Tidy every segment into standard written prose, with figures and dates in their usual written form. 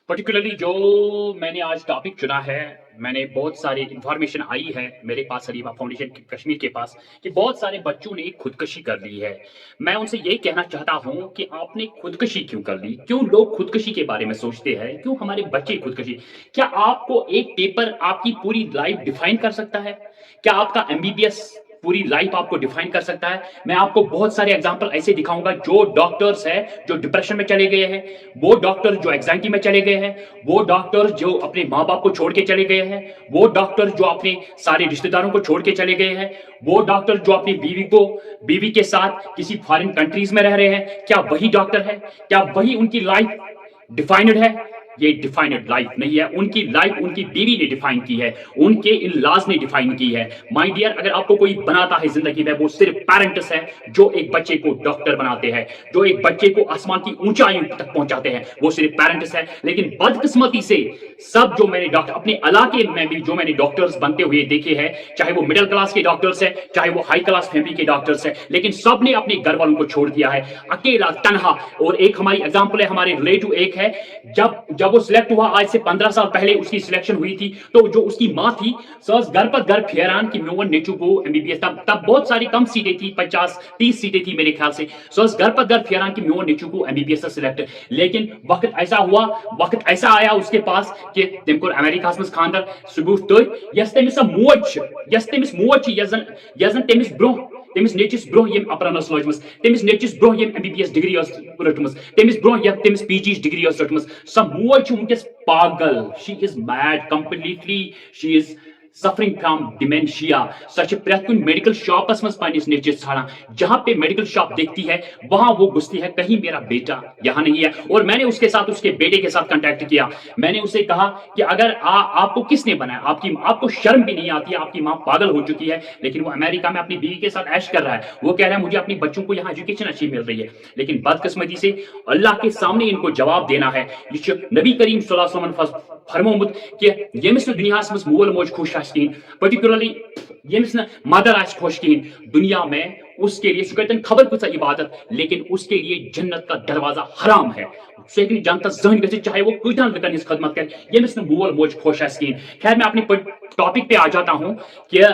Particularly जो मैंने आज टॉपिक चुना है, मैंने बहुत सारी इन्फॉर्मेशन आई है मेरे पास सलीबा फाउंडेशन कश्मीर के पास कि बहुत सारे बच्चों ने खुदकशी कर ली है। मैं उनसे ये कहना चाहता हूँ कि आपने खुदकशी क्यों कर ली? क्यों लोग खुदकशी के बारे में सोचते हैं? क्यों हमारे बच्चे खुदकशी? क्या आपको एक पेपर आपकी पूरी लाइफ डिफाइन कर सकता है? क्या आपका एमबीबीएस पूरी लाइफ आपको डिफाइन कर सकता है? मैं आपको बहुत सारे एग्जांपल ऐसे दिखाऊंगा जो डॉक्टर्स हैं जो डिप्रेशन में चले गए हैं, वो डॉक्टर जो एंजाइटी में चले गए हैं, वो डॉक्टर जो अपने माँ बाप को छोड़ के चले गए हैं, वो डॉक्टर जो अपने सारे रिश्तेदारों को छोड़ के चले गए हैं, वो डॉक्टर जो अपनी बीवी के साथ किसी फॉरेन कंट्रीज में रह रहे हैं, क्या वही डॉक्टर है? क्या वही उनकी लाइफ डिफाइंड है? ये डिफाइंड लाइफ नहीं है। उनकी लाइफ उनकी बीवी ने डिफाइन की है, उनके इन लॉज ने डिफाइन की है। माय डियर, अगर आपको कोई बनाता है जिंदगी में, वो सिर्फ पेरेंट्स है जो एक बच्चे को डॉक्टर बनाते हैं, जो एक बच्चे को आसमान की ऊंचाई तक पहुंचाते हैं, वो सिर्फ पेरेंट्स है। लेकिन बदकिस्मती से सब जो मैंने डॉक्टर अपने इलाके में भी जो मैंने डॉक्टर्स बनते हुए देखे हैं, चाहे वो मिडिल क्लास के डॉक्टर्स है, चाहे वो हाई क्लास फैमिली के डॉक्टर्स है, लेकिन सब ने अपने घर वालों को छोड़ दिया है, अकेला तनहा। और एक हमारी एग्जाम्पल है, हमारे रिलेटिव एक है, जब वो सिलेक्ट हुआ आज से 15 साल पहले उसकी सिलेक्शन हुई थी, तो जो उसकी माँ थी सर घर पर घर फेरान कि मोहन नेचू को एमबीबीएस, तब बहुत सारी कम सीटें थी, 50-30 सीटें थी मेरे ख्याल से। सर घर पर घर फेरान कि मोहन नेचू को एमबीबीएस सिलेक्ट। लेकिन वक्त ऐसा हुआ, वक्त ऐसा आया उसके पास कि तमको अमेरिका में खानदार सुबह तथ यस तमिस मोज यस तमिस ब्रो तमिस नेचिस ब्रो यम अपरानस लजमस, तमिस नेचिस ब्रो यम एमबीबीएस डिग्री रटमस, तमिस ब्रो यम तमिस पीजी डिग्री रटमस। स मोज वुनकस पागल, she is mad completely, she is suffering from dementia. सच प्रेथ कुन मेडिकल शॉपस में पानिस नेचिस छाड़ा, जहां पे मेडिकल शॉप देखती है वहां वो घुसती है, कहीं मेरा बेटा यहां नहीं है। और मैंने उसके साथ, उसके बेटे के साथ कांटेक्ट किया। मैंने उसे कहा कि अगर आपको किसने बनाया, आपको शर्म भी नहीं आती है, आपकी मां पागल हो चुकी है, लेकिन वो अमेरिका में अपनी बीवी के साथ ऐश कर रहा है। वो कह रहा है मुझे अपने बच्चों को यहाँ एजुकेशन अच्छी मिल रही है। लेकिन बदकिस्मती से अल्लाह के सामने इनको जवाब देना है। नबी करीम सल्लल्लाहु अलैहि वसल्लम फरमोमुत कि यमिस दुनिया में मोल मोज खुश आसीन, पर्टिकुलरली यमिस मदर आस खुश कहीं दुनिया में, उसके लिए सुकतन खबर कुछ इबादत, लेकिन उसके लिए जन्नत का दरवाजा हराम है। सही जानता जहन गि, चाहे वो कतन लुकन हज खदमत कर, यमिस मोल मोज खुश आसीन। खैर मैं अपने टॉपिक पे आ जाता हूं कि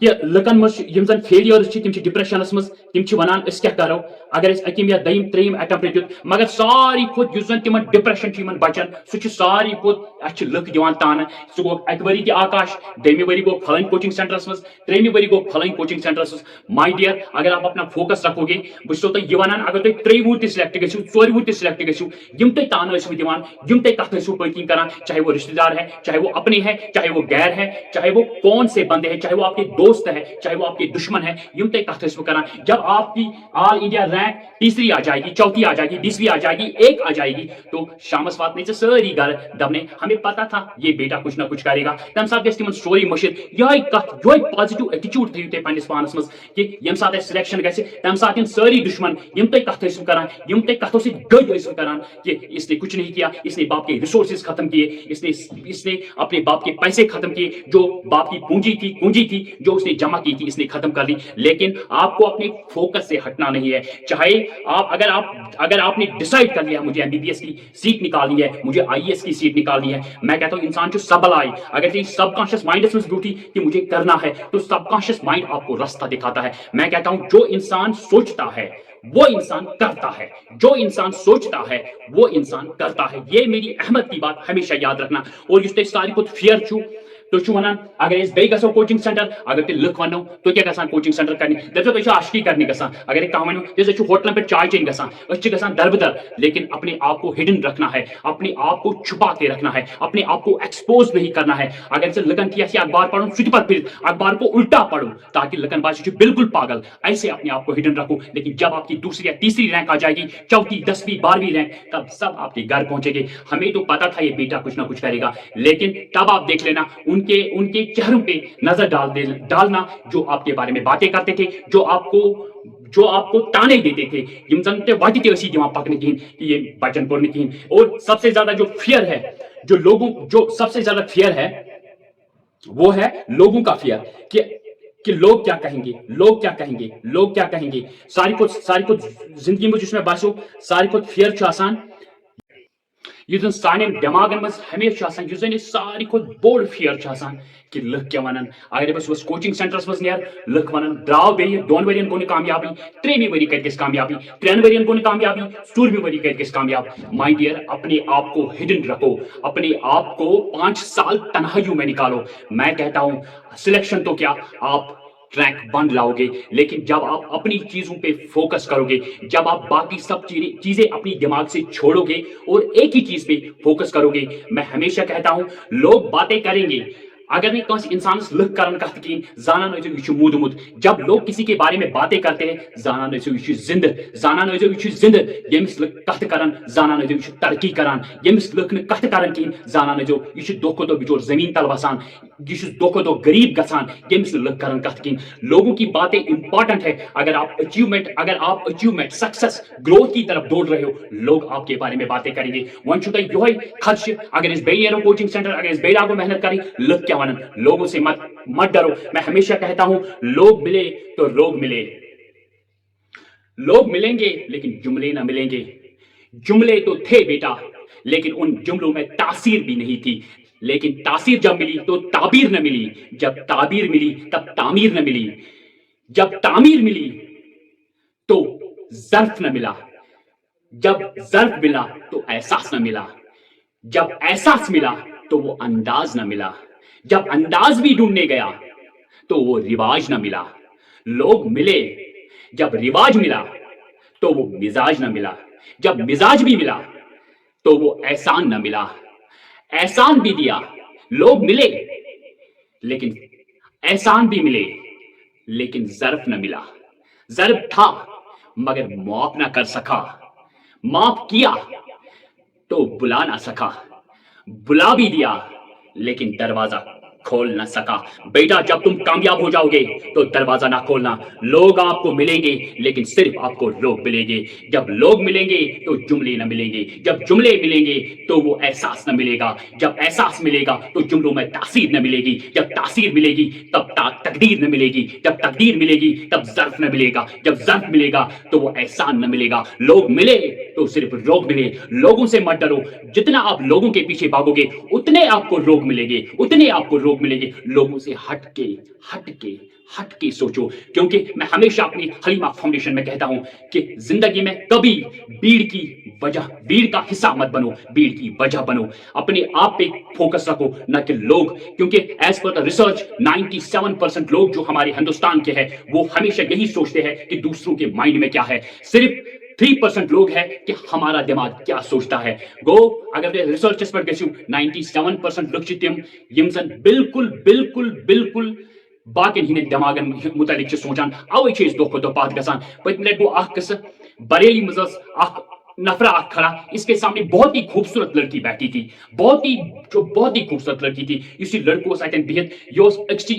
लुकन मज फेलियर्स तम डिप्रेशनस मज, तम वन क्या करो अगर अकिम या दयिम त्रेयिम अटेम्प्ट दित, मगर सारी खुद तिम डिप्रेशन बचन सह सारी खुद लुक दिवान तान। सह गो अक वरी त आकाश, दमी वरी गो फलन कोचिंग सेंटरस मज, त्रेमि वरी गो फलन कोचिंग सेंटरस। माय डियर, अगर आप अपना फोकस रखोगे, बो तुम यह वन, अगर तुम 3 वुर सिलेक्ट गो, 4 वुर सिलेक्ट गो, यम तुम तान दिवान, यम तुम कथ पकिंग कर, चाहे वो रिश्तेदार है, चाहे वो अपने हैं, चाहे वो गैर है, चाहे वो कौन से बंदे हैं, चाहे वो आपके दोस्त है, चाहे वो आपके दुश्मन है, यम तुम कथ कर। जब आपकी ऑल इंडिया रैंक तीसरी आ जाएगी, चौथी आ जाएगी, 20वीं आ जाएगी, 1 आ जाएगी, तो शामस वात नहीं सारी घर दबने, हमें पता था ये बेटा कुछ ना कुछ करेगा। तम साथ गई स्टोरी मशिर, यह कथ यह पॉजिटिव एटीट्यूड थो तुम पन्निस पानस मज कि यम साथ सिलेक्शन गि तम साथ सारी दुश्मन यम तुम कथ कर, यम तुम कथों से गज कर कि इसने कुछ नहीं किया, इसने बाप के रिसोर्सेज खत्म किए, इसने अपने बाप के पैसे खत्म किए, जो बाप की पूंजी थी जो उसने जमा की थी, इसने खत्म कर ली। लेकिन आपको अपने फोकस से हटना नहीं है। चाहे अगर आपने डिसाइड कर लिया मुझे एमबीबीएस की सीट निकालनी है, मुझे आईएएस की सीट निकालनी है, मैं कहता हूं इंसान जो सबल आए, अगर सबकॉन्शियस माइंड में ड्यूटी कि मुझे करना है, तो सबकॉन्शियस माइंड आपको रास्ता दिखाता है। मैं कहता हूं जो इंसान सोचता है वो इंसान करता है, जो इंसान सोचता है वो इंसान करता है। ये मेरी अहमद की बात हमेशा याद रखना। और इस सारी कुछ फियर छू तो वन अगर बे गो कोचिंग सेंटर, अगर तुम लुक वनो तो क्या गसान कोचिंग सेंटर करने, दपो तुम आशकी करने गसान, अगर कह वो जैसे होटलन पे चाय चेन गसान दरबदर। लेकिन अपने आप को हिडन रखना है, अपने आप को छुपा के रखना है, अपने आप को एक्सपोज नहीं करना है। अगर से लुकन की ऐसी अखबार पढ़ो सुध पर फिर अखबार को उल्टा पढ़ो ताकि लुकन बात बिल्कुल पागल, ऐसे अपने आप को हिडन रखो। लेकिन जब आपकी दूसरी या तीसरी रैंक आ जाएगी, चौथी 10वीं 12वीं रैंक, तब सब आपके घर पहुंचेंगे। हमें तो पता था ये बेटा कुछ ना कुछ करेगा, लेकिन तब आप देख लेना उनके चेहरों पे नजर डालना जो आपके बारे में बातें करते थे, जो आपको ताने देते थे, यम जनते वाटी ते असी दिमाग पकने की कि ये बचन करने की। और सबसे ज्यादा जो फियर है, जो सबसे ज्यादा फियर है वो है लोगों का फियर कि लोग क्या कहेंगे, लोग क्या कहेंगे, लोग क्या कहेंगे। सारी कुछ जिंदगी में जिसमें बासो सारी कुछ फियर आसान یُس زن سانٮ۪ن دٮ۪ماغن منٛز ہمیشہِ چھُ آسان، یُس زن یہِ ساروی کھۄتہٕ بوٚڑ فِیر چھُ آسان کہِ لُکھ کیٛاہ وَنن. اگر بہٕ صُبحس کوچنگ سینٹرس منٛز نیرٕ، لُکھ وَنن درٛاو بیٚیہِ 2 ؤرین گوٚو نہٕ کامیابی، 3مہِ ؤری کتہِ گژھِ کامیابی، 3 ؤرین گوٚو نہٕ کامیابی، 4مہِ ؤری کتہِ گژھِ کامیاب. مائی ڈیئر، اپنے آپ کو ہڈن رکھو، اپنے آپ کو 5 سال تنہائیوں میں نکالو. میں کہتا ہوں سلیکشن تو کیا، آپ ٹریک بند لاؤ گے، لیکن جب آپ اپنی چیزوں پہ فوکس کرو گے، جب آپ باقی سب چیزیں اپنی دماغ سے چھوڑو گے اور ایک ہی چیز پہ فوکس کرو گے. میں ہمیشہ کہتا ہوں لوگ باتیں کریں گے، اگر نہیں کانس انسانس لُکھ کرن کتھ کہین، زانان ٲسِو یہِ چھُ موٗدمُت. جب لوگ کسی کے بارے میں باتیں کرتے ہیں، زانان ٲسِو یہِ چھُ زندٕ، زانان ٲسِو یہِ چھُ زندٕ. ییٚمِس لُکھ کتھ کرن، زانان ٲسِو یہِ چھُ ترقی کران. ییٚمِس لُکھ نہٕ کتھ کرن کہین، زانان ٲسِو یہِ چھُ دۄہ کھۄتہٕ دۄہ بِچور زمین تل وسان، یہ دۄہ کھۄتہٕ دۄہ غریب گژھان. ییٚمِس نہٕ لُکھ کرن کتھ کہین. لوگوں کی باتیں امپورٹنٹ ہے. اگر آپ اچیومنٹ سکسس گروتھ کی طرف دوڑ رہے ہو، لوگ آپ کے بارے میں باتیں کریں گے. وۄنۍ چھُو تۄہہِ یِہوے خدشہ، اگر أسۍ بیٚیہِ نیرو کوچنگ سینٹر، اگر أسۍ بیٚیہِ لاگو محنت کرٕنۍ، لُکھ کیا ونن. لوگوں سے مت ڈرو. میں ہمیشہ کہتا ہوں لوگ ملے تو روگ ملے. لوگ ملیں گے لیکن جملے نہ ملیں گے. جملے تو تھے بیٹا، لیکن ان جملوں میں تاثیر بھی نہیں تھی. لیکن تاثیر جب ملی تو تعبیر نہ ملی. جب تعبیر ملی تب تعمیر نہ ملی. جب تعمیر ملی تو ظرف نہ ملا. جب ظرف ملا تو احساس نہ ملا. جب احساس ملا تو وہ انداز نہ ملا. جب انداز بھی ڈھونڈنے گیا تو وہ رواج نہ ملا. لوگ ملے، جب رواج ملا تو وہ مزاج نہ ملا. جب مزاج بھی ملا تو وہ احسان نہ ملا. احسان بھی دیا، لوگ ملے لیکن احسان بھی ملے، لیکن ظرف نہ ملا. ظرف تھا مگر معاف نہ کر سکا. معاف کیا تو بلا نہ سکا. بلا بھی دیا لیکن دروازہ کھول نہ سکا. بیٹا جب تم کامیاب ہو جاؤ گے تو دروازہ نہ کھولنا. لوگ آپ کو ملیں گے لیکن صرف آپ کو لوگ ملیں گے. جب لوگ ملیں گے تو جملے نہ ملیں گے. جب جملے ملیں گے تو وہ احساس نہ ملے گا. جب احساس ملے گا تو جملوں میں تاثیر نہ ملے گی. جب تاثیر ملے گی تب تقدیر نہ ملے گی. جب تقدیر ملے گی تب ظرف نہ ملے گا. جب ظرف ملے گا تو وہ احسان نہ ملے گا. لوگ ملے تو صرف روگ ملے. لوگوں سے مت ڈرو. جتنا آپ لوگوں کے پیچھے بھاگو گے اتنے آپ کو روگ ملیں گے، اتنے آپ کو روگ ملیں گے. لوگوں سے ہٹ کے سوچو. کیونکہ میں ہمیشہ اپنی حلیمہ فاؤنڈیشن میں کہتا ہوں کہ زندگی میں کبھی بھیڑ کا حصہ مت بنو، بھیڑ کی وجہ بنو. اپنے آپ پہ فوکس رکھو نہ کہ لوگ. کیونکہ ایز پر دا ریسرچ 97% لوگ جو ہمارے ہندوستان کے ہیں وہ ہمیشہ یہی سوچتے ہیں کہ دوسروں کے مائنڈ میں کیا ہے. صرف 3% لوگ ہے کہ ہمارا دماغ کیا سوچتا ہے. گو اگر ریسرچس پر گژھو 97% لوگ تم یم زن بالکل باقین ہند دماغن متعلق سوچان. اوے دہ کھۄتہٕ دۄہ پتھ گژھان. پٔتمہِ لٹہِ گوٚو اکھ قصہٕ، بریلی منٛز ٲس اکھ نفرا کھڑا، اس کے سامنے بہت ہی خوبصورت لڑکی بیٹھی تھی. بہت ہی خوبصورت لڑکی تھی. اس لڑکہ اس اتن بہت، یہ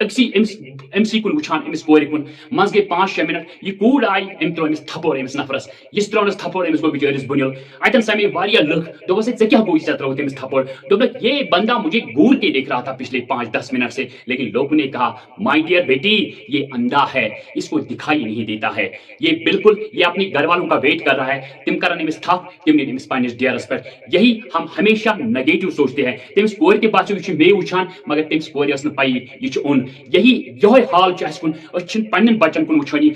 أمسی کُن وٕچھان، أمِس کورِ کُن. منٛز گٔے 5-6 منٹ. یہ کوٗر آیہِ، أمۍ ترٛوو أمِس تھپور أمِس نفرس. یُس ترٛونس تھپور، أمِس گوٚو بِچٲرِس بُنِل. اتن سمے واریاہ لُکھ. دوٚپُس ہے ژےٚ کیٛاہ گوٚو ژےٚ ترٛووُتھ أمِس تھپور؟ دوٚپُکھ یہ بندہ مجھے گور کے دیکھ رہا تھا پچھلے 5-10 منٹ سے. لیکن لوگوں نے کہا مائی ڈیئر بیٹی یہ اندھا ہے، اس کو دکھائی نہیں دیتا ہے. یہ اپنی گھر والوں کا ویٹ کر رہا ہے. تم کرن أمِس تھپ، تم نِن أمِس پننِس ڈیرس پٮ۪ٹھ. یہی ہم ہمیشہ نگیٹو سوچتے ہیں. تٔمِس کورِ تہِ باسیو یہِ چھُ مے وٕچھان، مگر تٔمِس کورِ ٲس نہٕ پَیی یہِ چھُ اوٚن. یہوے حال اس کن. پنن بچن کن وچھانی،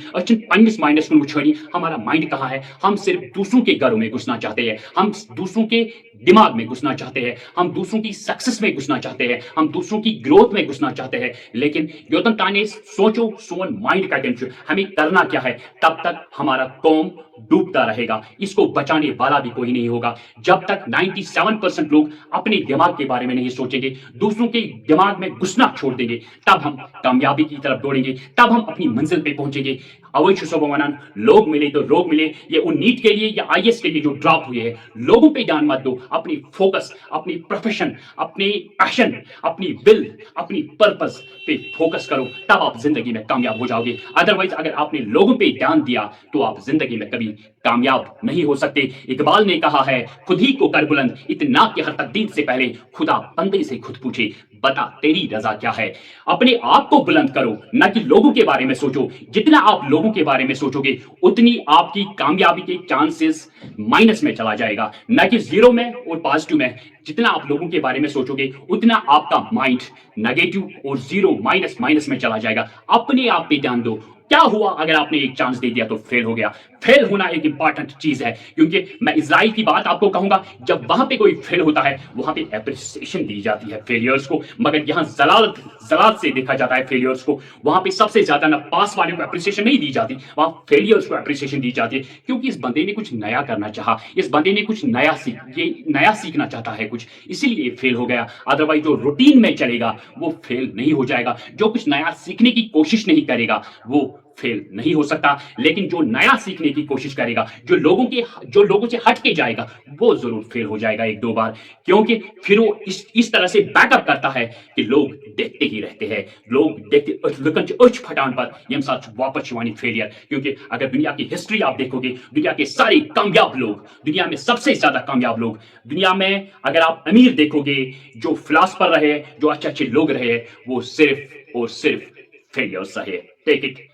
پنس مائنڈس کن وچھانی. ہمارا مائنڈ کہاں ہے؟ ہم صرف دوسروں کے گھروں میں گھسنا چاہتے ہیں. ہم دوسروں کے دماغ میں گھسنا چاہتے ہیں. ہم دوسروں کی سکسس میں گھسنا چاہتے ہیں. ہم دوسروں کی گروتھ میں گھسنا چاہتے ہیں. لیکن یوتن تانے سوچو سون مائنڈ کتن چھُ، ہمیں کرنا کیا ہے، تب تک ہمارا قوم ڈوبتا رہے گا. اس کو بچانے والا بھی کوئی نہیں ہوگا. جب تک 97% لوگ اپنے دماغ کے بارے میں نہیں سوچیں گے، دوسروں کے دماغ میں گھسنا چھوڑ دیں گے، تب ہم کامیابی کی طرف دوڑیں گے، تب ہم اپنی منزل پہ پہنچیں گے. اوے چھُسو بہٕ ونان لوگ ملے تو روگ ملے. یہ ان نیٹ کے لیے یا IAS کے لیے جو ڈراپ ہوئے ہیں، لوگوں پہ دھیان مت دو. اپنی فوکس، اپنی پروفیشن، اپنی پیشن، اپنی ول، اپنی پرپز پہ فوکس کرو، تب آپ زندگی میں کامیاب ہو جاؤ گے. ادروائز اگر آپ نے لوگوں پہ دھیان دیا تو آپ زندگی میں کبھی कामयाब नहीं हो सकते। इकबाल ने कहा है, खुद ही को कर बुलंद, इतना कि हर तकदीर से पहले खुदा बंदे से खुद पूछे, बता तेरी रजा क्या है। अपने आप को बुलंद करो, न कि लोगों के बारे में सोचो। जितना आप लोगों के बारे में सोचोगे उतनी आपकी कामयाबी के चांसेस माइनस में चला जाएगा, न कि जीरो में और पॉजिटिव में। जितना आप लोगों के बारे में सोचोगे उतना आपका माइंड नेगेटिव और जीरो माइनस माइनस में चला जाएगा। अपने आप पे ध्यान दो। क्या हुआ अगर आपने एक चांस दे दिया तो फेल हो गया। फेल होना एक इंपॉर्टेंट चीज है, क्योंकि मैं इजराइल की बात आपको कहूंगा, जब वहां पे कोई फेल होता है वहां पे एप्रिसिएशन दी जाती है फेलियर्स को, मगर यहां जलालत से देखा जाता है फेलियर्स को। वहां पे सबसे ज्यादा ना पास वाले को एप्रिसिएशन नहीं दी जाती, वहां फेलियर्स को एप्रिसिएशन दी जाती है, क्योंकि इस बंदे ने कुछ नया करना चाहा, इस बंदे ने कुछ नया सीखना चाहता है कुछ, इसीलिए फेल हो गया। अदरवाइज जो रूटीन में चलेगा वो फेल नहीं हो जाएगा। जो कुछ नया सीखने की कोशिश नहीं करेगा वो फेल नहीं हो सकता, लेकिन जो नया सीखने की कोशिश करेगा, जो लोगों से हट के जाएगा, वो जरूर फेल हो जाएगा एक दो बार, क्योंकि फिर वो इस तरह से बैकअप करता है कि लोग देखते ही रहते हैं। लोग देखते उच्च फटान पर यम साथ वापस शिवानी फेलियर। क्योंकि अगर दुनिया की हिस्ट्री आप देखोगे, दुनिया के सारे कामयाब लोग, दुनिया में सबसे ज्यादा कामयाब लोग, दुनिया में अगर आप अमीर देखोगे, जो फिलासफर रहे, जो अच्छे अच्छे लोग रहे, वो सिर्फ और सिर्फ फेलियर्स रहे। Take it,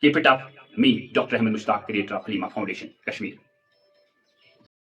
keep it up. Me, Dr. Ahmed Mushtaq, creator of Halima Foundation, Kashmir.